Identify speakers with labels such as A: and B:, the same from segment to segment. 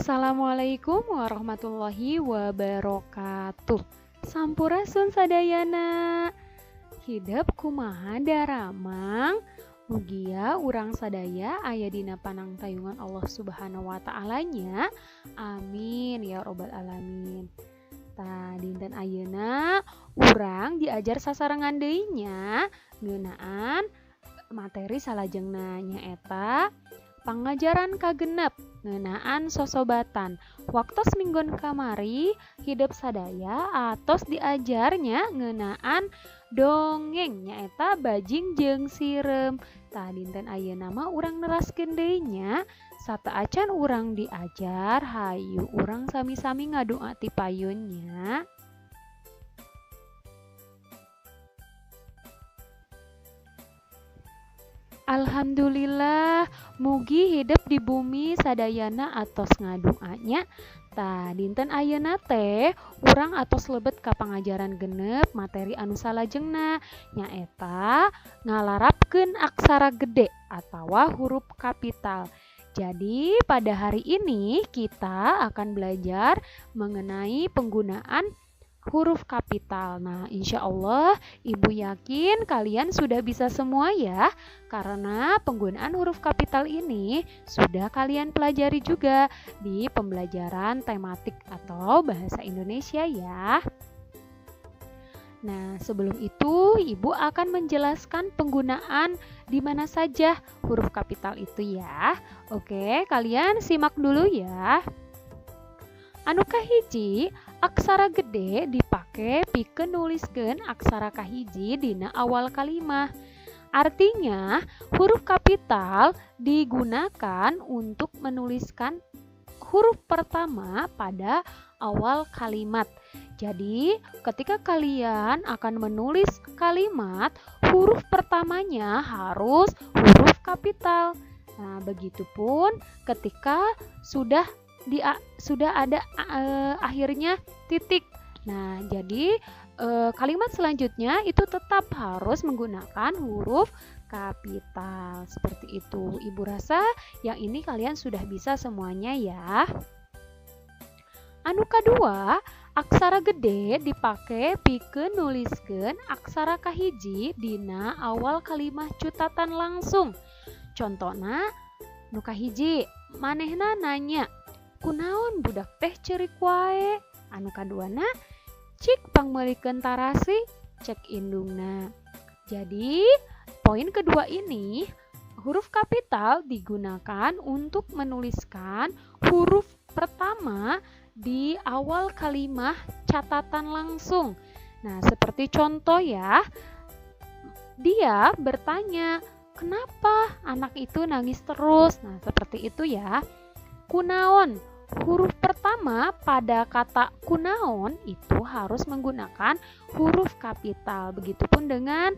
A: Assalamualaikum warahmatullahi wabarakatuh. Sampurasun sadayana. Hidup kumaha daramang. Mugia urang sadaya aya dina panang tayungan Allah Subhanahu wa Ta'ala nya. Amin ya robbal alamin. Tah dinten ayeuna urang diajar sasarengan deui nya ngeunaan materi salajengna nyaeta pangajaran kagenep ngeunaan sosobatan. Waktu seminggun kamari hidup sadaya atos diajarnya ngeunaan dongeng nyaeta bajing jeung sirem. Tah dinten ayeuna mah urang neraskeun deui nya sataacan urang diajar hayu urang sami-sami ngadoa ti payunnya. Alhamdulillah, mugi hidup di bumi sadayana atos ngadoanya. Tah dinten ayeuna teh urang atos lebet ka pangajaran genep materi anu salajengna nyaeta ngalarapkeun aksara gede atawa huruf kapital. Jadi pada hari ini kita akan belajar mengenai penggunaan huruf kapital. Nah, insya Allah Ibu yakin kalian sudah bisa semua ya, karena penggunaan huruf kapital ini sudah kalian pelajari juga di pembelajaran tematik atau bahasa Indonesia ya. Nah, sebelum itu Ibu akan menjelaskan penggunaan di mana saja huruf kapital itu ya. Oke, kalian simak dulu ya. Anu kahiji, aksara gede dipake pikeun nuliskeun aksara kahiji dina awal kalimah. Artinya, huruf kapital digunakan untuk menuliskan huruf pertama pada awal kalimat. Jadi, ketika kalian akan menulis kalimat, huruf pertamanya harus huruf kapital. Nah, begitupun ketika sudah ada akhirnya titik. Nah, jadi kalimat selanjutnya itu tetap harus menggunakan huruf kapital. Seperti itu. Ibu rasa yang ini kalian sudah bisa semuanya ya. Anu kadua, aksara gede dipake pikeun nuliskeun aksara kahiji dina awal kalimah cutatan langsung. Contona nu kahiji, manehna nanya, kunaon budak teh ceurik wae? Anu kaduana, cik pangmeulikeun tarasi, cek indungna. Jadi, poin kedua ini, huruf kapital digunakan untuk menuliskan huruf pertama di awal kalimah catatan langsung. Nah, seperti contoh ya, dia bertanya, kenapa anak itu nangis terus? Nah, seperti itu ya. Kunaon, huruf pertama pada kata kunaon itu harus menggunakan huruf kapital. Begitupun dengan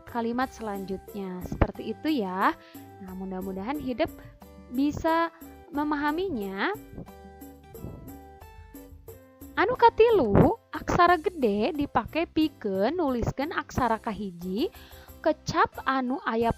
A: kalimat selanjutnya. Seperti itu ya. Nah, mudah-mudahan hidup bisa memahaminya. Anu katilu, aksara gede dipake pikeun nuliskeun aksara kahiji kecap anu aya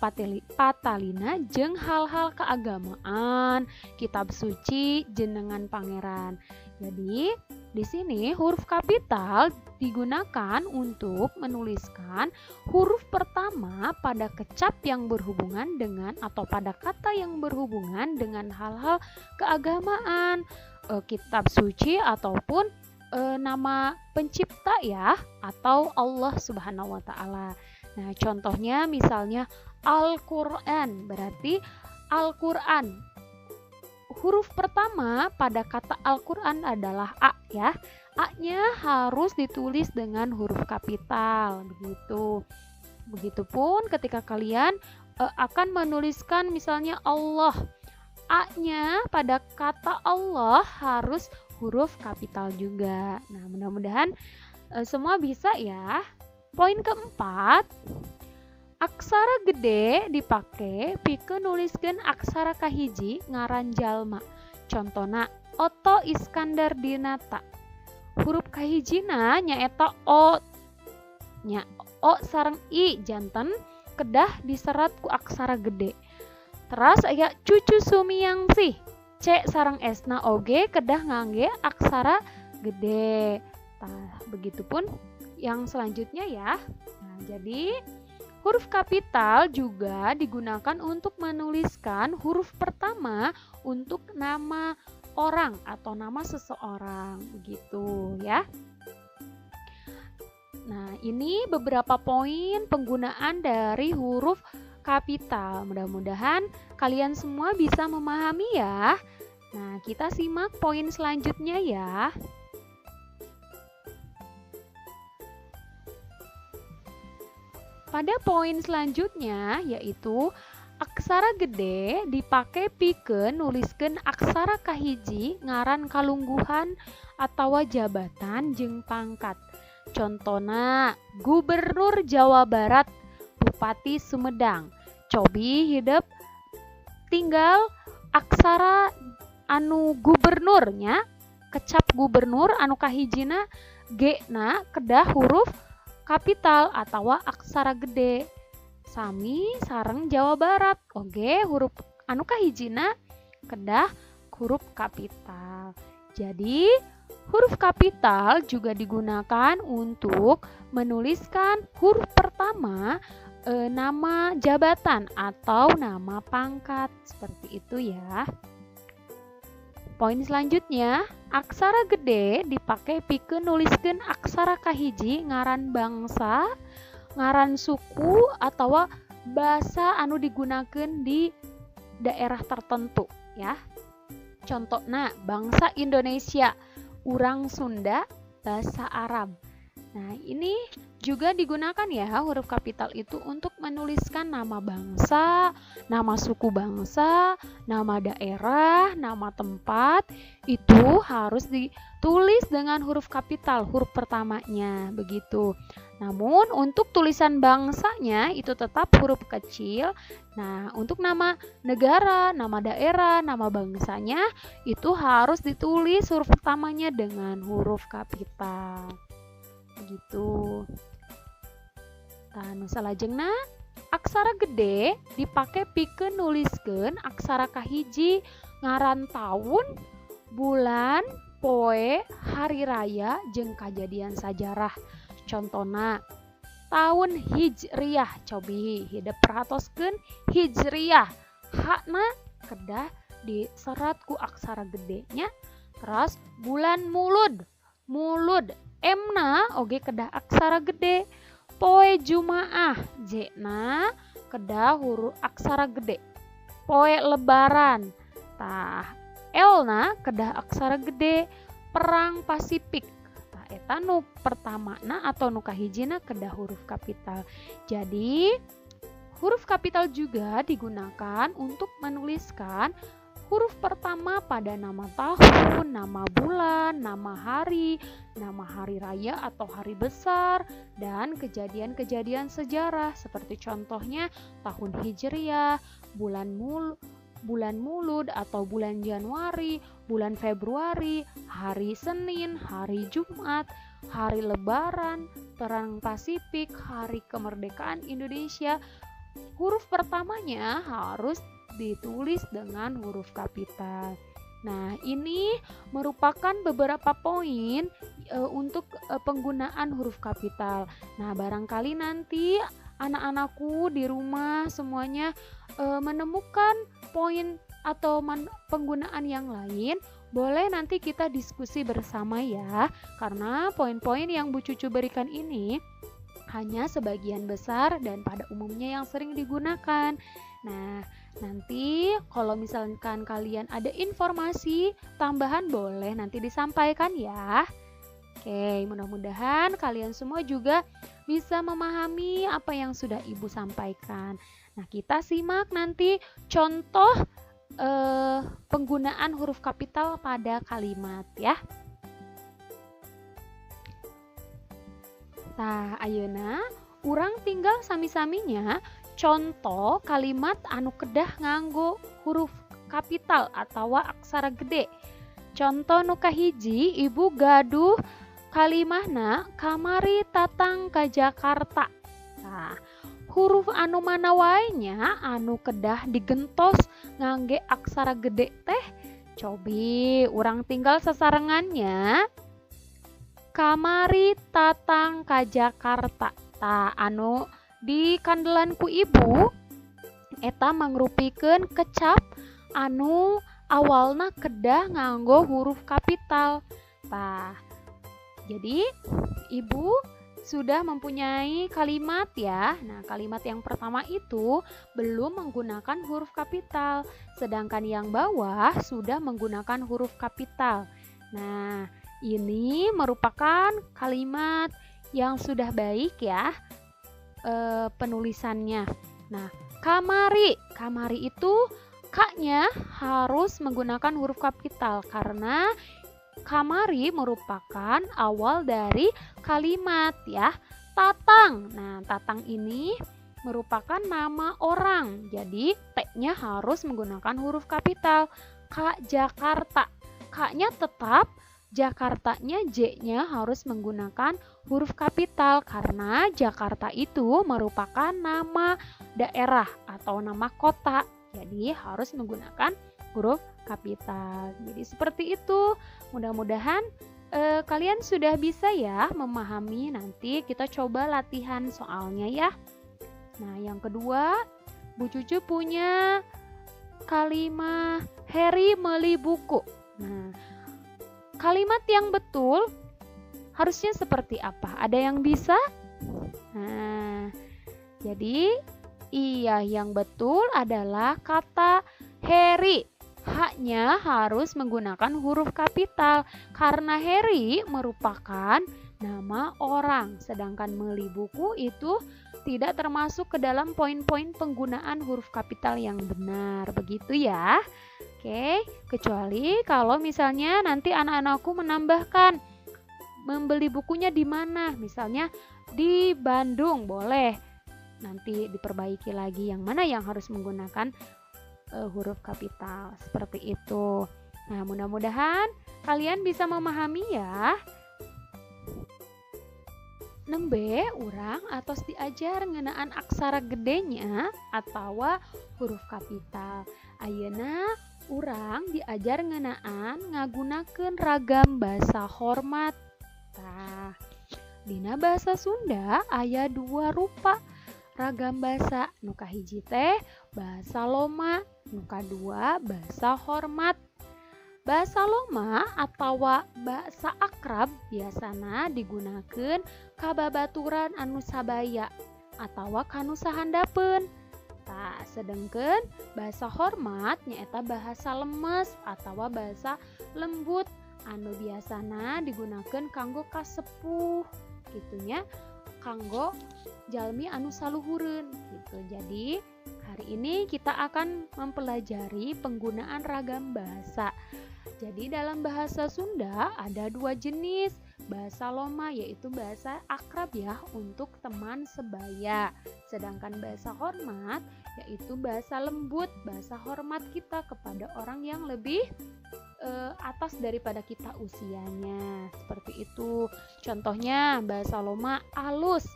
A: patalina jeung hal-hal keagamaan, kitab suci, jenengan pangeran. Jadi, di sini huruf kapital digunakan untuk menuliskan huruf pertama pada kecap yang berhubungan dengan atau pada kata yang berhubungan dengan hal-hal keagamaan, kitab suci ataupun nama pencipta ya, atau Allah Subhanahu wa Ta'ala. Nah, contohnya misalnya Al-Quran, berarti Al-Quran. Huruf pertama pada kata Al-Quran adalah A ya. A-nya harus ditulis dengan huruf kapital, begitu. Begitupun ketika kalian akan menuliskan misalnya Allah. A-nya pada kata Allah harus huruf kapital juga. Nah, mudah-mudahan semua bisa ya. Poin keempat, aksara gede dipake pikeun nuliskeun aksara kahiji ngaran jalma. Contona Otto Iskandar Dinata. Huruf kahijina nyaeta O. Nya O sareng I janten kedah diserat ku aksara gede. Terus aya Cucu Sumiangsih. C sareng S-na oge kedah ngangge aksara gede. Nah, begitupun yang selanjutnya ya. Nah, jadi huruf kapital juga digunakan untuk menuliskan huruf pertama untuk nama orang atau nama seseorang, begitu ya. Nah, ini beberapa poin penggunaan dari huruf kapital. Mudah-mudahan kalian semua bisa memahami ya. Nah, kita simak poin selanjutnya ya. Pada poin selanjutnya yaitu aksara gede dipakai pikeun nuliskeun aksara kahiji ngaran kalungguhan atawa jabatan jeung pangkat. Contona Gubernur Jawa Barat, Bupati Sumedang. Cobi hidup tinggal aksara anu gubernurnya kecap gubernur anu kahijina G na kedah huruf kapital atau aksara gede. Sami sareng Jawa Barat oge huruf anu kahijina kedah huruf kapital. Jadi huruf kapital juga digunakan untuk menuliskan huruf pertama nama jabatan atau nama pangkat, seperti itu ya. Poin selanjutnya, aksara gede dipakai pikeun nuliskeun aksara kahiji ngaran bangsa, ngaran suku atawa basa anu digunakeun di daerah tertentu ya. Contohna bangsa Indonesia, urang Sunda, bahasa Arab. Nah, ini juga digunakan ya huruf kapital itu untuk menuliskan nama bangsa, nama suku bangsa, nama daerah, nama tempat. Itu harus ditulis dengan huruf kapital, huruf pertamanya, begitu. Namun untuk tulisan bangsanya itu tetap huruf kecil. Nah, untuk nama negara, nama daerah, nama bangsanya itu harus ditulis huruf pertamanya dengan huruf kapital. Begitu. Tah salajengna aksara gede dipakai pikeun nuliskeun aksara kahiji ngaran tahun, bulan, poe, hari raya jeung kajadian sajarah. Contona tahun Hijriyah. Cobi hidup perhatoskeun Hijriyah. Hakna kedah diserat ku aksara gedenya. Terus bulan Mulud. Mulud M-na oge kedah aksara gede. Poe Jumaah J-na kedah huruf aksara gede. Poe Lebaran tah L-na kedah aksara gede. Perang Pasifik tah eta nu pertamana atau nu kahijina kedah huruf kapital. Jadi huruf kapital juga digunakan untuk menuliskan huruf pertama pada nama tahun, nama bulan, nama hari raya atau hari besar, dan kejadian-kejadian sejarah seperti contohnya tahun Hijriyah, bulan Mulud atau bulan Januari, bulan Februari, hari Senin, hari Jumat, hari Lebaran, Perang Pasifik, hari kemerdekaan Indonesia. Huruf pertamanya harus ditulis dengan huruf kapital. Nah, ini merupakan beberapa poin untuk penggunaan huruf kapital. Nah, barangkali nanti anak-anakku di rumah semuanya menemukan poin atau penggunaan yang lain, boleh nanti kita diskusi bersama ya. Karena poin-poin yang Bu Cucu berikan ini hanya sebagian besar dan pada umumnya yang sering digunakan. Nah, nanti kalau misalkan kalian ada informasi tambahan boleh nanti disampaikan ya. Oke, mudah-mudahan kalian semua juga bisa memahami apa yang sudah Ibu sampaikan. Nah, kita simak nanti contoh penggunaan huruf kapital pada kalimat ya. Nah, ayeuna urang tinggal sami-saminya contoh kalimat anu kedah nganggo huruf kapital atau aksara gede. Contoh nu kahiji, Ibu gaduh kalimahna kamari tatang ka Jakarta. Nah, huruf anu mana wae nya anu kedah digentos ngangge aksara gede teh Cobi urang tinggal sasarengannya. Kamari tatang ka Jakarta. Anu di kandelan ku ibu eta mangrupikeun kecap anu awalna kedah nganggo huruf kapital. Jadi ibu sudah mempunyai kalimat ya. Nah, kalimat yang pertama itu belum menggunakan huruf kapital, sedangkan yang bawah sudah menggunakan huruf kapital. Nah, ini merupakan kalimat yang sudah baik ya penulisannya. Nah, kamari itu K-nya harus menggunakan huruf kapital karena kamari merupakan awal dari kalimat ya. Tatang. Nah, tatang ini merupakan nama orang. Jadi T-nya harus menggunakan huruf kapital. K Jakarta. K-nya tetap, Jakartanya J-nya harus menggunakan huruf kapital karena Jakarta itu merupakan nama daerah atau nama kota. Jadi harus menggunakan huruf kapital. Jadi seperti itu. Mudah-mudahan kalian sudah bisa ya memahami. Nanti kita coba latihan soalnya ya. Nah, yang kedua, Bu Cucu punya kalimat Heri beli buku. Nah, kalimat yang betul harusnya seperti apa? Ada yang bisa? Nah, jadi iya, yang betul adalah kata Heri. H-nya harus menggunakan huruf kapital karena Heri merupakan nama orang, sedangkan beli buku itu tidak termasuk ke dalam poin-poin penggunaan huruf kapital yang benar. Begitu ya. Oke, kecuali kalau misalnya nanti anak-anakku menambahkan membeli bukunya di mana, misalnya di Bandung, boleh. Nanti diperbaiki lagi yang mana yang harus menggunakan huruf kapital, seperti itu. Nah, mudah-mudahan kalian bisa memahami ya. Nembe urang atos diajar ngeunaan aksara gedenya atau huruf kapital. Ayeuna urang diajar ngeunaan ngagunakeun ragam basa hormat. Dina basa Sunda aya 2 rupa ragam basa, nu kahiji teh basa loma, nu kadua basa hormat. Basa loma atau basa akrab biasana digunakeun ka babaturan anu sabaya atau kanu sahandapeun. Sedengkeun basa hormat nyaeta bahasa lemes atau bahasa lembut anu biasana digunakeun kanggo kasepuh gitunya, kanggo jalmi anu saluhureun gitu. Jadi hari ini kita akan mempelajari penggunaan ragam bahasa. Jadi dalam bahasa Sunda ada 2 jenis bahasa loma, yaitu bahasa akrab ya untuk teman sebaya. Sedangkan bahasa hormat yaitu bahasa lembut, bahasa hormat kita kepada orang yang lebih atas daripada kita usianya. Seperti itu. Contohnya bahasa loma alus.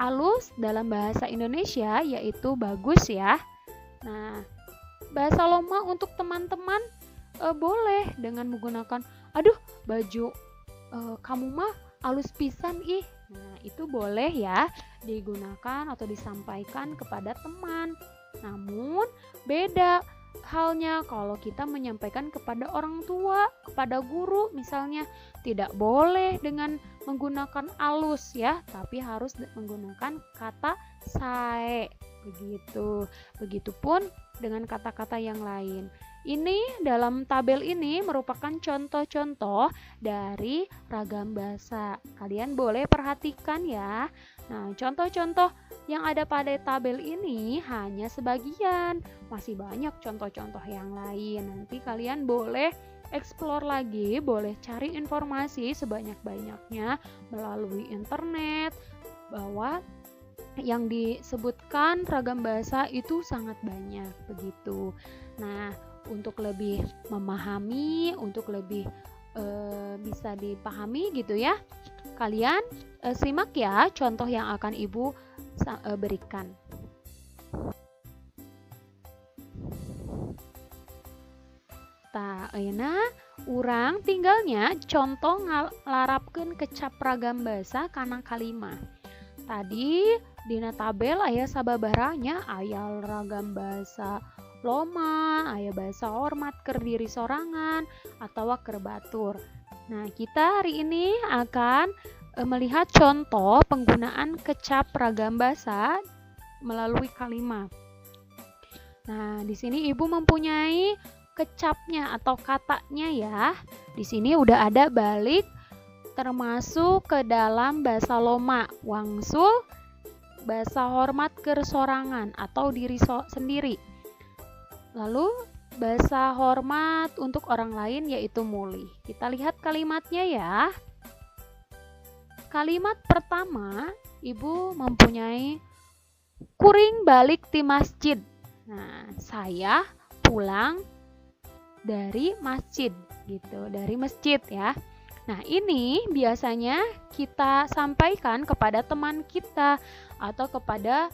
A: Alus dalam bahasa Indonesia yaitu bagus ya. Nah, bahasa loma untuk teman-teman boleh dengan menggunakan aduh baju kamu mah alus pisan ih. Nah, itu boleh ya digunakan atau disampaikan kepada teman. Namun beda halnya kalau kita menyampaikan kepada orang tua, kepada guru misalnya, tidak boleh dengan menggunakan alus ya, tapi harus menggunakan kata sae. Begitupun dengan kata-kata yang lain. Ini dalam tabel ini merupakan contoh-contoh dari ragam bahasa. Kalian boleh perhatikan ya. Nah, contoh-contoh yang ada pada tabel ini hanya sebagian. Masih banyak contoh-contoh yang lain. Nanti kalian boleh explore lagi, boleh cari informasi sebanyak-banyaknya melalui internet bahwa yang disebutkan ragam bahasa itu sangat banyak begitu. Nah, untuk lebih memahami, untuk lebih bisa dipahami gitu ya, kalian simak ya contoh yang akan Ibu berikan. ayeuna urang tinggalnya contoh ngalarapkeun kecap ragam basa kana kalimat. Tadi dina tabel aya sababaranya aya ragam basa loma, aya basa hormat keur diri sorangan atawa keur batur. Nah, kita hari ini akan melihat contoh penggunaan kecap ragam basa melalui kalimat. Nah, di sini Ibu mempunyai kecapnya atau katanya ya. Di sini udah ada balik termasuk ke dalam basa loma, wangsul, basa hormat keur sorangan atau diri sendiri. Lalu basa hormat untuk orang lain yaitu mulih. Kita lihat kalimatnya ya. Kalimat pertama, Ibu mempunyai kuring balik ti masjid. Nah, saya pulang dari masjid gitu, dari masjid ya. Nah, ini biasanya kita sampaikan kepada teman kita atau kepada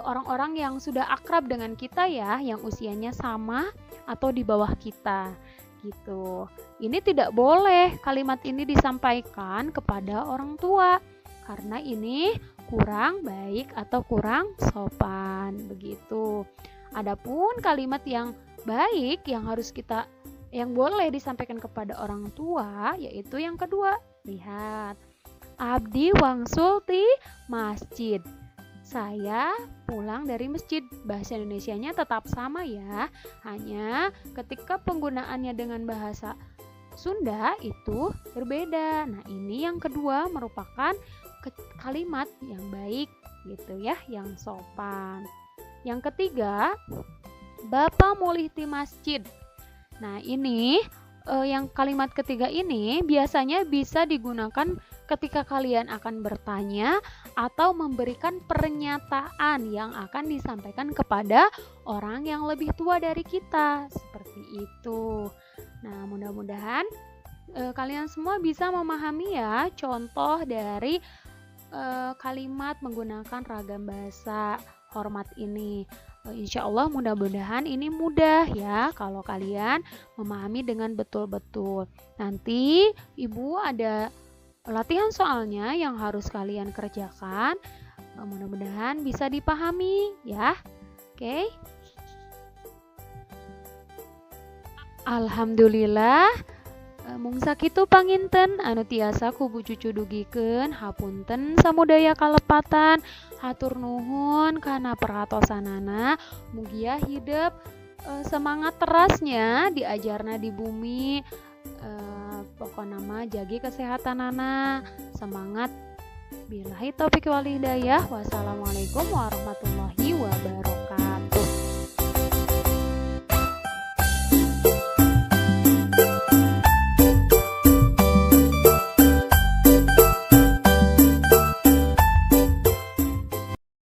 A: orang-orang yang sudah akrab dengan kita ya, yang usianya sama atau di bawah kita gitu. Ini tidak boleh kalimat ini disampaikan kepada orang tua karena ini kurang baik atau kurang sopan begitu. Adapun kalimat yang baik yang boleh disampaikan kepada orang tua yaitu yang kedua. Lihat. Abdi wangsul ti masjid. Saya pulang dari masjid. Bahasa Indonesianya tetap sama ya. Hanya ketika penggunaannya dengan bahasa Sunda itu berbeda. Nah, ini yang kedua merupakan kalimat yang baik gitu ya, yang sopan. Yang ketiga, Bapak mulih ti masjid. Nah, ini yang kalimat ketiga ini biasanya bisa digunakan ketika kalian akan bertanya atau memberikan pernyataan yang akan disampaikan kepada orang yang lebih tua dari kita. Seperti itu. Nah, mudah-mudahan kalian semua bisa memahami ya contoh dari kalimat menggunakan ragam bahasa hormat ini. Insya Allah mudah-mudahan ini mudah ya kalau kalian memahami dengan betul-betul. Nanti Ibu ada latihan soalnya yang harus kalian kerjakan. Mudah-mudahan bisa dipahami ya. Oke. Alhamdulillah. Mung sakitu panginten anu tiasa kubu cucu dugikeun hapunten samudaya kalepatan hatur nuhun kana perhatosanana mugia hidup semangat terasnya diajarna di bumi pokona mah jagi kesehatanana semangat billahi taufik wal hidayah wassalamualaikum warahmatullahi wabarakatuh.